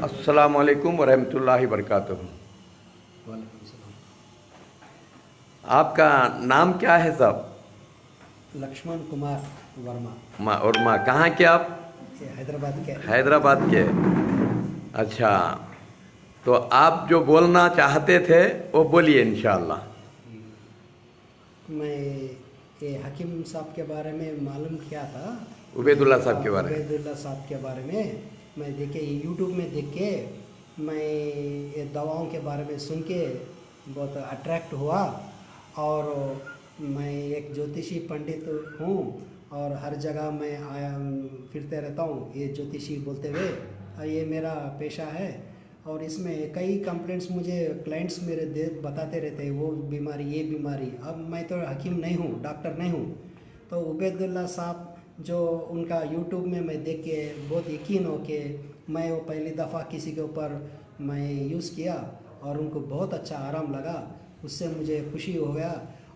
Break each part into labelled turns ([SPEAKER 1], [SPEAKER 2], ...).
[SPEAKER 1] अस्सलामु अलैकुम वरहमतुल्लाहि वबरकातुहू। आपका नाम क्या है साहब?
[SPEAKER 2] लक्ष्मण कुमार वर्मा।
[SPEAKER 1] और माँ कहाँ के आप?
[SPEAKER 2] हैदराबाद के।
[SPEAKER 1] हैदराबाद के। अच्छा, तो आप जो बोलना चाहते थे वो बोलिए इंशाअल्लाह।
[SPEAKER 2] मैं ये हकीम साहब के बारे में मालूम किया था,
[SPEAKER 1] उबैदुल्लाह साहब के बारे में।
[SPEAKER 2] उबैदुल्लाह साहब के बारे में मैं देखे, यूट्यूब में देख के मैं ये दवाओं के बारे में सुन के बहुत अट्रैक्ट हुआ। और मैं एक ज्योतिषी पंडित हूँ और हर जगह मैं आया फिरते रहता हूँ ये ज्योतिषी बोलते हुए, ये मेरा पेशा है। और इसमें कई कंप्लेंट्स मुझे क्लाइंट्स मेरे बताते रहते हैं, वो बीमारी ये बीमारी। अब मैं तो हकीम नहीं हूँ, डॉक्टर नहीं हूँ, तो उबैदुल्लाह साहब जो उनका यूट्यूब में मैं देख के बहुत यकीन हो के मैं वो पहली दफ़ा किसी के ऊपर मैं यूज़ किया और उनको बहुत अच्छा आराम लगा, उससे मुझे खुशी हो गया।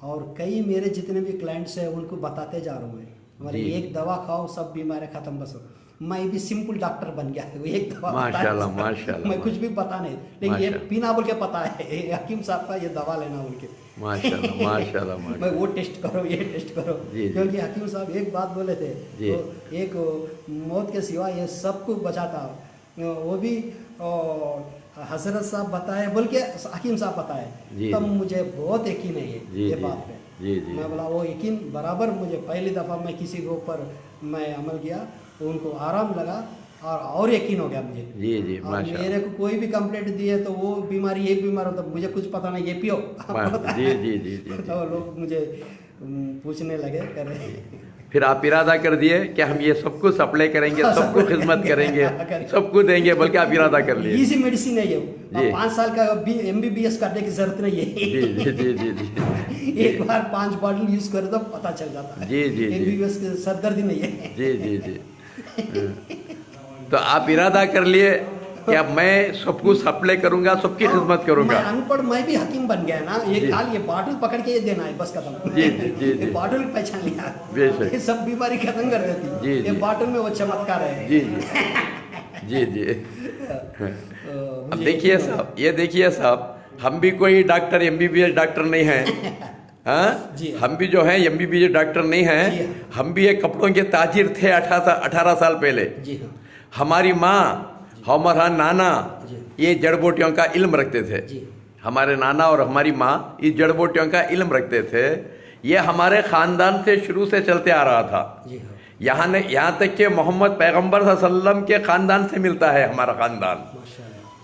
[SPEAKER 2] और कई मेरे जितने भी क्लाइंट्स हैं उनको बताते जा रहा हूँ मैं, एक दवा खाओ सब बीमारियाँ ख़त्म। बस मैं भी सिंपल डॉक्टर बन गया है, एक दवा
[SPEAKER 1] माशाल्लाह माशाल्लाह।
[SPEAKER 2] मैं कुछ भी पता नहीं, लेकिन ये पीना बोल के पता है हकीम साहब का ये दवा लेना बोल के।
[SPEAKER 1] माशाल्लाह माशाल्लाह माशाल्लाह।
[SPEAKER 2] मैं वो टेस्ट करो ये टेस्ट करो, क्योंकि हकीम साहब एक बात बोले थे, तो एक मौत के सिवा ये सब कुछ बचाता, वो भी हजरत साहब बताए बोल के हकीम साहब बताए, तब मुझे बहुत यकीन है ये बात पे। मैं बोला वो यकीन बराबर मुझे पहली दफ़ा मैं किसी के ऊपर मैं अमल किया, उनको आराम लगा और यकीन हो गया मुझे।
[SPEAKER 1] जी माशाल्लाह।
[SPEAKER 2] मेरे को कोई भी कंप्लेंट दी है तो वो बीमारी ये बीमार होता, मुझे कुछ पता नहीं, ये पियो।
[SPEAKER 1] जी।
[SPEAKER 2] तो लोग मुझे पूछने लगे करे।
[SPEAKER 1] फिर आप इरादा कर दिए कि हम ये सब कुछ सप्लाई करेंगे, सबको खिदमत करेंगे, सबको देंगे, बल्कि आप इरादा कर लिए।
[SPEAKER 2] इजी मेडिसिन है ये, 5 साल का MBBS करने की जरूरत नहीं है। जी। एक बार 5 बॉटल यूज करे तो पता चल जाता है। जी। MBBS की सरदर्दी नहीं है। जी।
[SPEAKER 1] तो आप इरादा कर लिए कि अब मैं सब कुछ सप्लाई करूंगा, सबकी खिदमत करूंगा।
[SPEAKER 2] मैं अनपढ़, मैं भी हकीम बन गया ना, ये खाली ये बॉटल पकड़ के ये देना है बस खत्म।
[SPEAKER 1] जी।
[SPEAKER 2] ये बॉटल पहचान लिया, ये सब बीमारी खत्म कर देती। ये बॉटल में वो चमत्कार है।
[SPEAKER 1] जी। अब देखिए साहब, ये देखिए साहब, हम भी कोई डॉक्टर MBBS डॉक्टर नहीं हैं। हाँ, हम भी जो हैं MBBS डॉक्टर नहीं हैं, हम भी एक कपड़ों के ताजिर थे 18 साल पहले। हमारी माँ, हमारा नाना ये जड़ बूटियों का इल्म रखते थे। हमारे नाना और हमारी माँ इस जड़ बूटियों का इल्म रखते थे। ये हमारे ख़ानदान से शुरू से चलते आ रहा था। यहाँ तक कि मोहम्मद पैगंबर सल्लल्लाहु अलैहि वसल्लम के ख़ानदान से मिलता है हमारा ख़ानदान।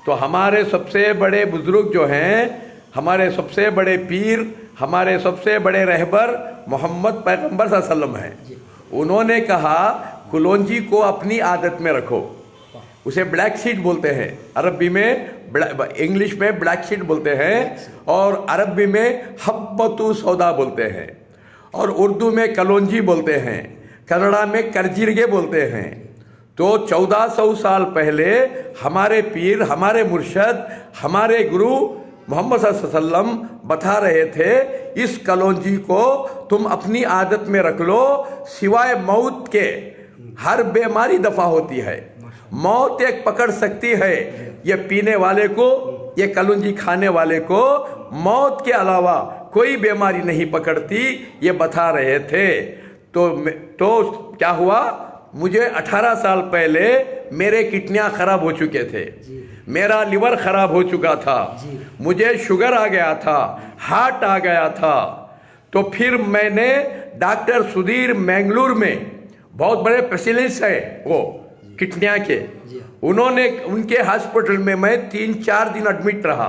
[SPEAKER 1] तो हमारे सबसे बड़े बुजुर्ग जो हैं, हमारे सबसे बड़े पीर, हमारे सबसे बड़े रहबर मोहम्मद पैगंबर सल्लल्लाहु अलैहि वसल्लम हैं। उन्होंने कहा कुलौंजी को अपनी आदत में रखो। उसे ब्लैक सीड बोलते हैं, अरबी में इंग्लिश में ब्लैक सीड बोलते हैं, और अरबी में हब्बतु सौदा बोलते हैं, और उर्दू में कलौंजी बोलते हैं, कन्नड़ा में करजीरगे बोलते हैं। तो 1400 साल पहले हमारे पीर, हमारे मुर्शद, हमारे गुरु मोहम्मद सल्लल्लाहु अलैहि वसल्लम बता रहे थे, इस कलौंजी को तुम अपनी आदत में रख लो, सिवाय मौत के हर बीमारी दफा होती है। मौत एक पकड़ सकती है, ये पीने वाले को, ये कलौंजी खाने वाले को मौत के अलावा कोई बीमारी नहीं पकड़ती, ये बता रहे थे। तो क्या हुआ, मुझे 18 साल पहले मेरे किडनियाँ खराब हो चुके थे, मेरा लिवर खराब हो चुका था, मुझे शुगर आ गया था, हार्ट आ गया था। तो फिर मैंने डॉक्टर सुधीर मैंगलोर में, बहुत बड़े स्पेशलिस्ट है वो किडनियाँ के, उनके हॉस्पिटल में मैं 3-4 दिन एडमिट रहा।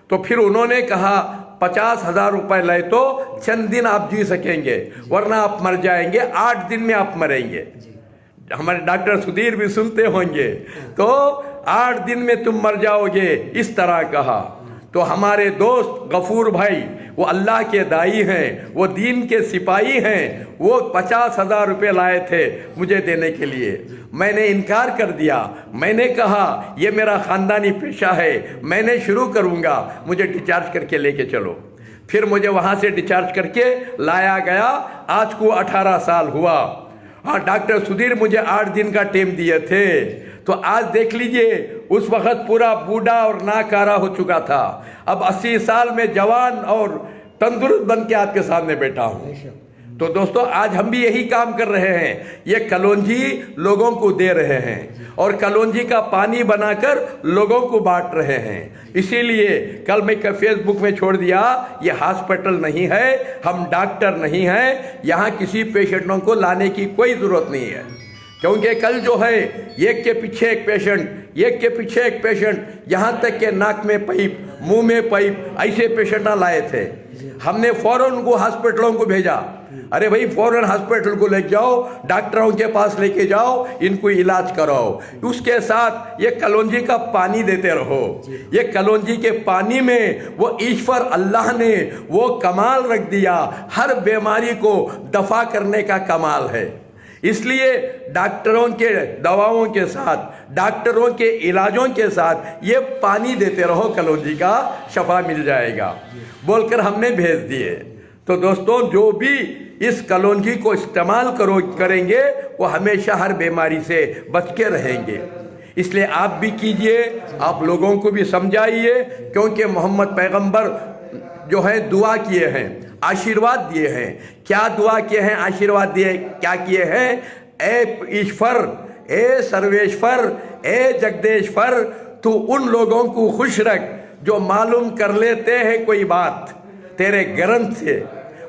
[SPEAKER 1] तो फिर उन्होंने कहा 50,000 रुपए लाए तो चंद दिन आप जी सकेंगे, वरना आप मर जाएंगे, 8 दिन में आप मरेंगे। हमारे डॉक्टर सुधीर भी सुनते होंगे, तो 8 दिन में तुम मर जाओगे, इस तरह कहा। तो हमारे दोस्त गफूर भाई, वो अल्लाह के दाई हैं, वो दीन के सिपाही हैं, वो 50,000 रुपये लाए थे मुझे देने के लिए। मैंने इनकार कर दिया, मैंने कहा ये मेरा ख़ानदानी पेशा है, मैंने शुरू करूँगा, मुझे डिस्चार्ज करके लेके चलो। फिर मुझे वहाँ से डिस्चार्ज करके लाया गया। आज को 18 साल हुआ हाँ, डॉक्टर सुधीर मुझे 8 दिन का टाइम दिए थे, तो आज देख लीजिए उस वक्त पूरा बूढ़ा और नाकारा हो चुका था, अब 80 साल में जवान और तंदुरुस्त बन के आपके सामने बैठा हूँ। तो दोस्तों आज हम भी यही काम कर रहे हैं, ये कलौंजी लोगों को दे रहे हैं और कलौंजी का पानी बनाकर लोगों को बांट रहे हैं। इसीलिए कल मैं फेसबुक में छोड़ दिया, ये हॉस्पिटल नहीं है, हम डॉक्टर नहीं हैं, यहाँ किसी पेशेंटों को लाने की कोई ज़रूरत नहीं है। क्योंकि कल जो है एक के पीछे एक पेशेंट, एक के पीछे एक पेशेंट, यहाँ तक के नाक में पाइप, मुंह में पाइप, ऐसे पेशेंट लाए थे। हमने फौरन उनको हॉस्पिटलों को भेजा, अरे भाई फौरन हॉस्पिटल को ले जाओ, डॉक्टरों के पास लेके जाओ, इनको इलाज कराओ। उसके साथ ये कलौंजी का पानी देते रहो। ये कलौंजी के पानी में वो ईश्वर अल्लाह ने वो कमाल रख दिया, हर बीमारी को दफा करने का कमाल है। इसलिए डॉक्टरों के दवाओं के साथ, डॉक्टरों के इलाजों के साथ ये पानी देते रहो, कलौंजी का शफा मिल जाएगा, बोलकर हमने भेज दिए। तो दोस्तों जो भी इस कलौंजी को इस्तेमाल करेंगे वो हमेशा हर बीमारी से बच के रहेंगे। इसलिए आप भी कीजिए, आप लोगों को भी समझाइए, क्योंकि मोहम्मद पैगंबर जो है दुआ किए हैं, आशीर्वाद दिए हैं। क्या दुआ किए हैं, आशीर्वाद दिए क्या किए हैं? ए ईश्वर, ए सर्वेश्वर, ए जगदेश्वर, तू उन लोगों को खुश रख जो मालूम कर लेते हैं कोई बात तेरे ग्रंथ से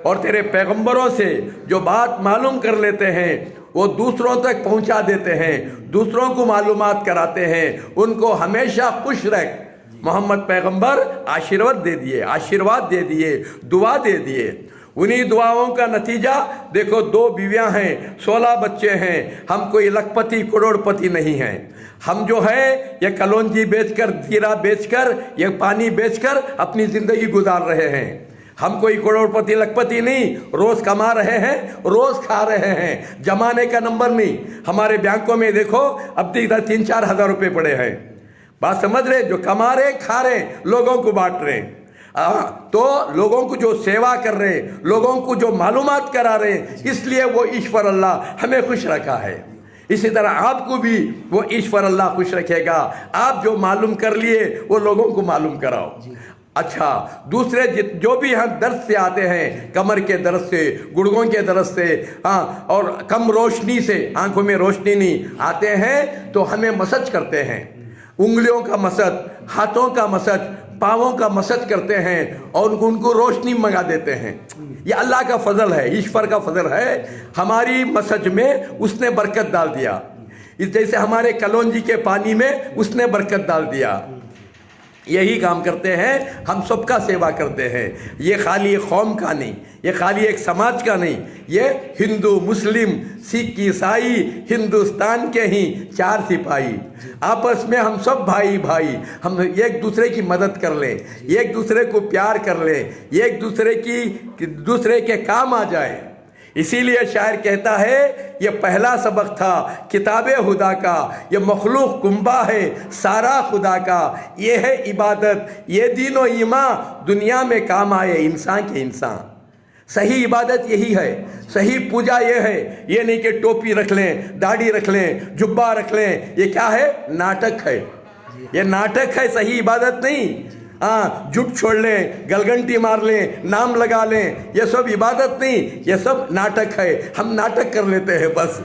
[SPEAKER 1] और तेरे पैगंबरों से, जो बात मालूम कर लेते हैं वो दूसरों तक पहुंचा देते हैं, दूसरों को मालूमात कराते हैं, उनको हमेशा खुश रख। मोहम्मद पैगंबर आशीर्वाद दे दिए, आशीर्वाद दे दिए, दुआ दे दिए। उन्हीं दुआओं का नतीजा देखो, 2 बीवियां हैं, 16 बच्चे हैं, हम कोई लखपति करोड़पति नहीं हैं। हम जो है ये कलौंजी बेचकर, जीरा बेचकर, ये पानी बेचकर अपनी जिंदगी गुजार रहे हैं। हम कोई करोड़पति लखपति नहीं, रोज कमा रहे हैं, रोज खा रहे हैं, जमाने का नंबर नहीं। हमारे बैंकों में देखो अब तक 3-4 हज़ार रुपये पड़े हैं। बात समझ रहे? जो कमा रहे, खा रहे, लोगों को बांट रहे, तो लोगों को जो सेवा कर रहे, लोगों को जो मालूमात करा रहे, इसलिए वो ईश्वर अल्लाह हमें खुश रखा है। इसी तरह आपको भी वो ईश्वर अल्लाह खुश रखेगा। आप जो मालूम कर लिए वो लोगों को मालूम कराओ। अच्छा, दूसरे जो भी हम दर्द से आते हैं, कमर के दर्द से, गुड़गों के दर्द से, हाँ, और कम रोशनी से, आंखों में रोशनी नहीं आते हैं, तो हमें मसाज करते हैं, उंगलियों का मसाज, हाथों का मसाज, पाँवों का मसाज करते हैं और उनको रोशनी मंगा देते हैं। ये अल्लाह का फजल है, ईश्वर का फजल है। हमारी मसाज में उसने बरकत डाल दिया, इस जैसे हमारे कलौंजी के पानी में उसने बरकत डाल दिया। यही काम करते हैं, हम सबका सेवा करते हैं। ये खाली एक कौम का नहीं, ये खाली एक समाज का नहीं, ये हिंदू, मुस्लिम, सिख, ईसाई, हिंदुस्तान के ही 4 सिपाही, आपस में हम सब भाई भाई, हम एक दूसरे की मदद कर लें, एक दूसरे को प्यार कर लें, एक दूसरे के काम आ जाए। इसीलिए शायर कहता है, ये पहला सबक था किताबे खुदा का, ये मखलूक कुंबा है सारा खुदा का, ये है इबादत, ये दीनो ईमान, दुनिया में काम आए इंसान के इंसान। सही इबादत यही है, सही पूजा ये है। ये नहीं कि टोपी रख लें, दाढ़ी रख लें, जुब्बा रख लें, ये क्या है? नाटक है, ये नाटक है, सही इबादत नहीं। हाँ, जुट छोड़ लें, गलगंटी मार लें, नाम लगा लें, ये सब इबादत नहीं, ये सब नाटक है। हम नाटक कर लेते हैं बस।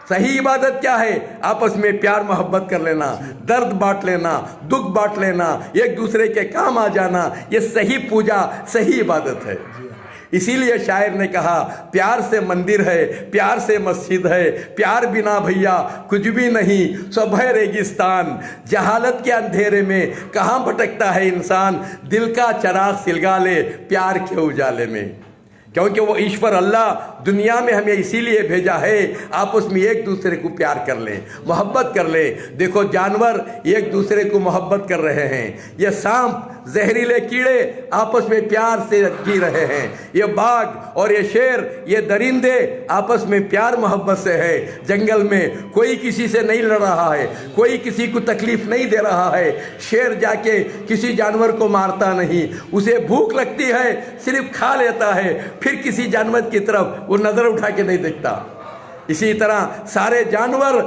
[SPEAKER 1] सही इबादत क्या है? आपस में प्यार मोहब्बत कर लेना, दर्द बांट लेना, दुख बांट लेना, एक दूसरे के काम आ जाना, ये सही पूजा, सही इबादत है। इसीलिए शायर ने कहा, प्यार से मंदिर है, प्यार से मस्जिद है, प्यार बिना भैया कुछ भी नहीं, सब है रेगिस्तान, जहालत के अंधेरे में कहाँ भटकता है इंसान, दिल का चराग सिलगा ले प्यार के उजाले में। क्योंकि वो ईश्वर अल्लाह दुनिया में हमें इसीलिए भेजा है, आपस में एक दूसरे को प्यार कर लें, मोहब्बत कर लें। देखो जानवर एक दूसरे को मोहब्बत कर रहे हैं, ये सांप, जहरीले कीड़े आपस में प्यार से जी रहे हैं, ये बाघ और ये शेर, ये दरिंदे आपस में प्यार मोहब्बत से है। जंगल में कोई किसी से नहीं लड़ रहा है, कोई किसी को तकलीफ नहीं दे रहा है। शेर जाके किसी जानवर को मारता नहीं, उसे भूख लगती है सिर्फ खा लेता है, फिर किसी जानवर की तरफ वो नज़र उठा के नहीं देखता। इसी तरह सारे जानवर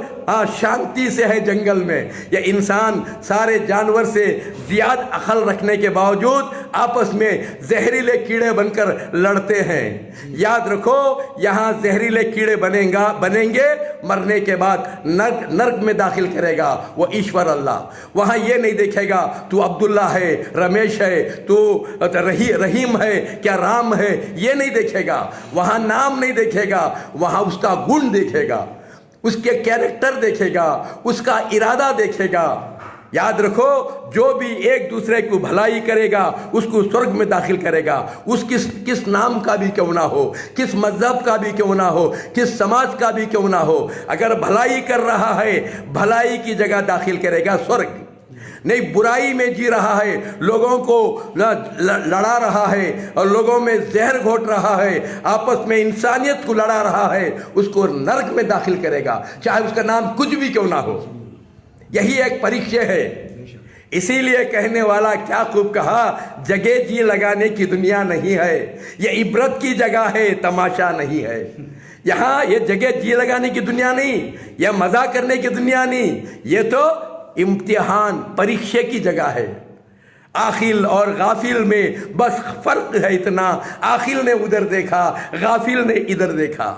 [SPEAKER 1] शांति से है जंगल में, या इंसान सारे जानवर से ज़्यादा अक्ल रखने के बावजूद आपस में जहरीले कीड़े बनकर लड़ते हैं। याद रखो, यहाँ जहरीले कीड़े बनेंगे, मरने के बाद नर्क में दाखिल करेगा वो ईश्वर अल्लाह। वहाँ ये नहीं देखेगा तू अब्दुल्ला है, रमेश है, तू रहीम है, क्या राम है, ये नहीं देखेगा। वहाँ नाम नहीं देखेगा, वहाँ उसका गुण देखेगा, उसके कैरेक्टर देखेगा, उसका इरादा देखेगा। याद रखो, जो भी एक दूसरे को भलाई करेगा उसको स्वर्ग में दाखिल करेगा। उस किस नाम का भी क्यों ना हो, किस मजहब का भी क्यों ना हो, किस समाज का भी क्यों ना हो, अगर भलाई कर रहा है भलाई की जगह दाखिल करेगा स्वर्ग। नहीं, बुराई में जी रहा है, लोगों को लड़ा रहा है और लोगों में जहर घोट रहा है, आपस में इंसानियत को लड़ा रहा है, उसको नर्क में दाखिल करेगा, चाहे उसका नाम कुछ भी क्यों ना हो। यही एक परीक्षा है। इसीलिए कहने वाला क्या खूब कहा, जगह जी लगाने की दुनिया नहीं है, ये इबरत की जगह है, तमाशा नहीं है। यहाँ ये जगह जी लगाने की दुनिया नहीं, यह मजा करने की दुनिया नहीं, ये तो इम्तिहान परीक्षा की जगह है। आखिल और गाफिल में बस फर्क है इतना, आखिल ने उधर देखा, गाफिल ने इधर देखा।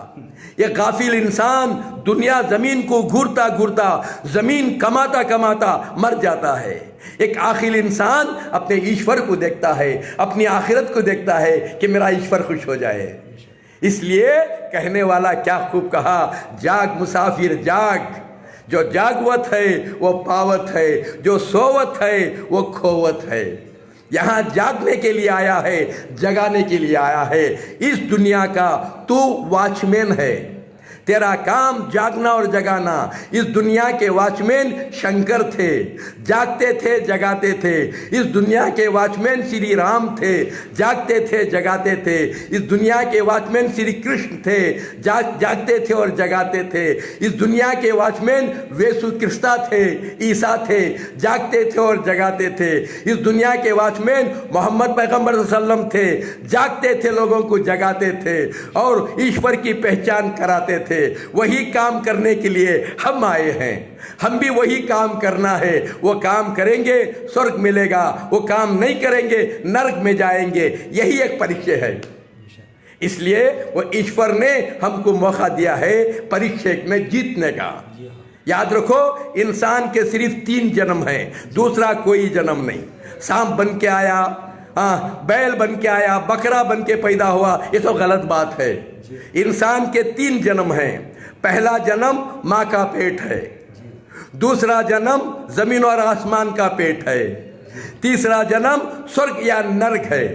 [SPEAKER 1] ये गाफिल इंसान दुनिया जमीन को घूरता घूरता, जमीन कमाता कमाता मर जाता है। एक आखिल इंसान अपने ईश्वर को देखता है, अपनी आखिरत को देखता है कि मेरा ईश्वर खुश हो जाए। इसलिए कहने वाला क्या खूब कहा, जाग मुसाफिर जाग, जो जागवत है वो पावत है, जो सोवत है वो खोवत है। यहाँ जागने के लिए आया है, जगाने के लिए आया है। इस दुनिया का तू वॉचमैन है, तेरा काम जागना और जगाना। इस दुनिया के वॉचमैन शंकर थे, जागते थे जगाते थे। इस दुनिया के वॉचमैन श्री राम थे, जागते थे जगाते थे। इस दुनिया के वॉचमैन श्री कृष्ण थे, जागते थे और जगाते थे। इस दुनिया के वॉचमैन येशु क्रिस्ता थे, ईसा थे, जागते थे और जगाते थे। इस दुनिया के वॉचमैन मोहम्मद पैगंबर सल्लम थे, जागते थे, लोगों को जगाते थे और ईश्वर की पहचान कराते थे। वही काम करने के लिए हम आए हैं, हम भी वही काम करना है। वो काम करेंगे स्वर्ग मिलेगा, वो काम नहीं करेंगे नरक में जाएंगे। यही एक परीक्षा है। इसलिए वो ईश्वर ने हमको मौका दिया है परीक्षा में जीतने का। याद रखो, इंसान के सिर्फ 3 जन्म हैं, दूसरा कोई जन्म नहीं। सांप बन के आया, बैल बन के आया, बकरा बन के पैदा हुआ, ये तो गलत बात है। इंसान के 3 जन्म हैं। पहला जन्म माँ का पेट है, दूसरा जन्म जमीन और आसमान का पेट है, तीसरा जन्म स्वर्ग या नरक है।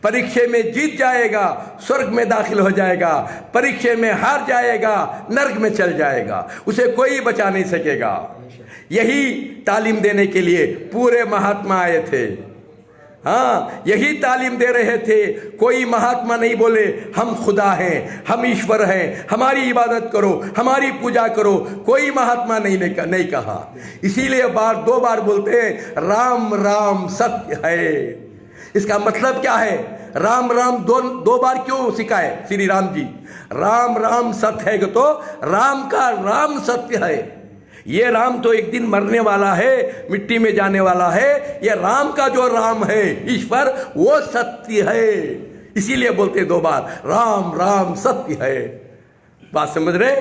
[SPEAKER 1] परीक्षा में जीत जाएगा स्वर्ग में दाखिल हो जाएगा, परीक्षा में हार जाएगा नरक में चल जाएगा, उसे कोई बचा नहीं सकेगा। यही तालीम देने के लिए पूरे महात्मा आए थे। हाँ, यही तालीम दे रहे थे। कोई महात्मा नहीं बोले हम खुदा हैं, हम ईश्वर हैं, हमारी इबादत करो, हमारी पूजा करो। कोई महात्मा नहीं कहा। इसीलिए 2 बार बोलते हैं राम राम सत्य है। इसका मतलब क्या है? राम राम दो बार क्यों सिखाए श्री राम जी? राम राम सत्य है तो राम का राम सत्य है। ये राम तो एक दिन मरने वाला है, मिट्टी में जाने वाला है। ये राम का जो राम है ईश्वर, वो सत्य है। इसीलिए बोलते 2 बार राम राम सत्य है। बात समझ रहे?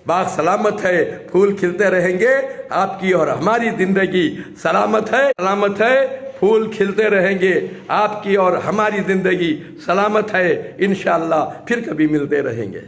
[SPEAKER 1] बाग सलामत है, फूल खिलते रहेंगे, आपकी और हमारी जिंदगी सलामत है, सलामत है, फूल खिलते रहेंगे, आपकी और हमारी जिंदगी सलामत है। इंशाअल्लाह फिर कभी मिलते रहेंगे।